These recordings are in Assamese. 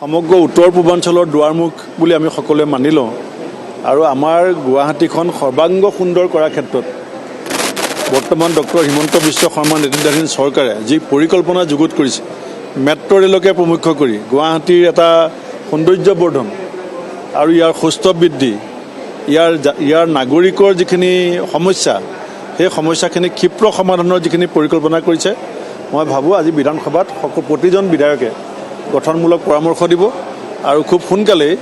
সমগ্ৰ উত্তৰ পূৰ্বাঞ্চলৰ দুৱাৰমুখ বুলি আমি সকলোৱে মানি লওঁ আৰু আমাৰ গুৱাহাটীখন সৰ্বাংগ সুন্দৰ কৰাৰ ক্ষেত্ৰত বৰ্তমান ডক্টৰ হিমন্ত বিশ্ব শৰ্মা নেতৃত্বাধীন চৰকাৰে যি পৰিকল্পনা যুগুত কৰিছে মেট্ৰ' ৰেলকে প্ৰমুখ্য কৰি গুৱাহাটীৰ এটা সৌন্দৰ্যবৰ্ধন আৰু ইয়াৰ সুস্থ বৃদ্ধি ইয়াৰ নাগৰিকৰ যিখিনি সমস্যা সেই সমস্যাখিনি ক্ষীপ্ৰ সমাধানৰ যিখিনি পৰিকল্পনা কৰিছে মই ভাবোঁ আজি বিধানসভাত প্ৰতিজন বিধায়কে গঠনমূলক পৰামৰ্শ দিব আৰু খুব সোনকালেই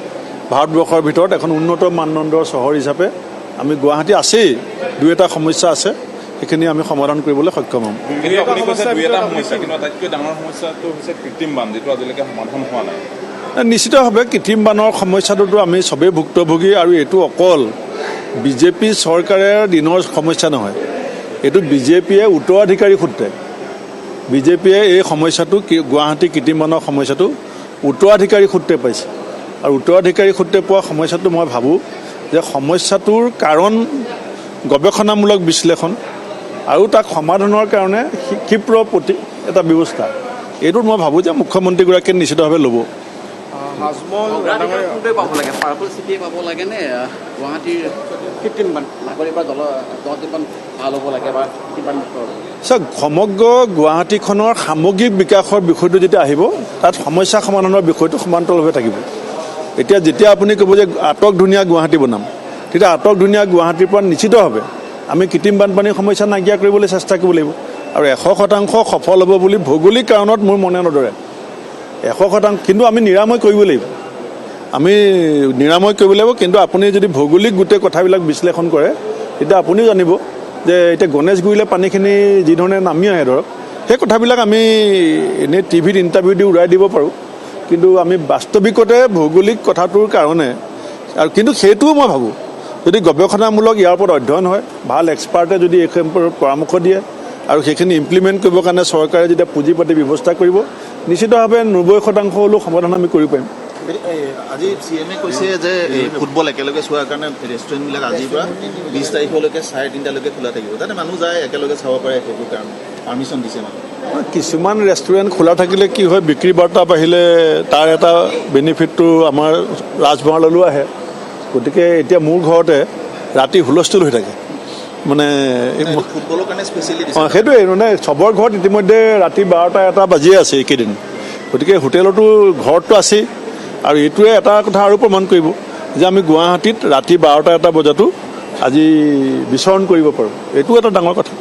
ভাৰতবৰ্ষৰ ভিতৰত এখন উন্নত মানদণ্ডৰ চহৰ হিচাপে আমি গুৱাহাটী আছেই দুই এটা সমস্যা আছে সেইখিনি আমি সমাধান কৰিবলৈ সক্ষম হ'ম। নিশ্চিতভাৱে কৃত্ৰিম বানৰ সমস্যাটোতো আমি চবেই ভুক্তভোগী আৰু এইটো অকল বিজেপি চৰকাৰৰ দিনৰ সমস্যা নহয়, এইটো বিজেপিয়ে উত্তৰাধিকাৰী সূত্ৰে বিজেপিয়ে এই সমস্যাটো গুৱাহাটী কৃত্ৰিম বানৰ সমস্যাটো উত্তৰাধিকাৰী সূত্ৰে পাইছে আৰু উত্তৰাধিকাৰী সূত্ৰে পোৱা সমস্যাটো মই ভাবোঁ যে সমস্যাটোৰ কাৰণ গৱেষণামূলক বিশ্লেষণ আৰু তাক সমাধানৰ কাৰণে ক্ষীপ্ৰ এটা ব্যৱস্থা এইটোত মই ভাবোঁ যে মুখ্যমন্ত্ৰীগৰাকীয়ে নিশ্চিতভাৱে ল'ব। সমগ্ৰ গুৱাহাটীখনৰ সামগ্ৰিক বিকাশৰ বিষয়টো যেতিয়া আহিব তাত সমস্যা সমাধানৰ বিষয়টো সমান্তৰালভাৱে থাকিব। যেতিয়া আপুনি ক'ব যে আটক ধুনীয়া গুৱাহাটী বনাম তেতিয়া আটক ধুনীয়া গুৱাহাটীৰ পৰা নিশ্চিতভাৱে আমি কৃত্ৰিম বানপানীৰ সমস্যা নাইকিয়া কৰিবলৈ চেষ্টা কৰিব লাগিব আৰু 100% সফল হ'ব বুলি ভৌগোলিক কাৰণত মোৰ মনে নধৰে। 100% কিন্তু আমি নিৰাময় কৰিব লাগিব, কিন্তু আপুনি যদি ভৌগোলিক গোটেই কথাবিলাক বিশ্লেষণ কৰে তেতিয়া আপুনিও জানিব যে এতিয়া গণেশগুৰিলৈ পানীখিনি যিধৰণে নামি আহে ধৰক সেই কথাবিলাক আমি এনেই টিভিত ইণ্টাৰভিউ দি উৰাই দিব পাৰোঁ, কিন্তু আমি বাস্তৱিকতে ভৌগোলিক কথাটোৰ কাৰণে আৰু কিন্তু সেইটোও মই ভাবোঁ যদি গৱেষণামূলক ইয়াৰ ওপৰত অধ্যয়ন হয় ভাল এক্সপাৰ্টে যদি এই পৰামৰ্শ দিয়ে আৰু সেইখিনি ইমপ্লিমেণ্ট কৰিবৰ কাৰণে চৰকাৰে যেতিয়া পুঁজি পাতি ব্যৱস্থা কৰিব নিশ্চিতভাৱে 90% হ'লেও সমাধান আমি কৰিব পাৰিম। আজি CM কৈছে যে ফুটবল একেলগে চোৱাৰ কাৰণে ৰেষ্টুৰেণ্টবিলাক আজিৰ পৰা 20 তাৰিখলৈকে 3:30লৈকে খোলা থাকিব, যাতে মানুহ যায় একেলগে চাব পাৰে, সেইটো কাৰণে পাৰ্মিশ্যন দিছে মানুহ। কিছুমান ৰেষ্টুৰেণ্ট খোলা থাকিলে কি হয় বিক্ৰী বাৰ্তা বাঢ়িলে তাৰ এটা বেনিফিটটো আমাৰ ৰাজভঁৰাললৈও আহে, গতিকে এতিয়া মোৰ ঘৰতে ৰাতি হুলস্থুল হৈ থাকে মানে ফুটবলৰ কাৰণে স্পেচিয়েলি সেইটোৱে মানে চবৰ ঘৰত ইতিমধ্যে ৰাতি 12টা-1টা বাজিয়ে আছে এইকেইদিন, গতিকে হোটেলতো ঘৰততো আছেই আৰু এইটোৱে এটা কথা আৰু প্ৰমাণ কৰিব যে আমি গুৱাহাটীত ৰাতি 12টা-1টা বজাতো আজি বিচৰণ কৰিব পাৰোঁ, এইটো এটা ডাঙৰ কথা।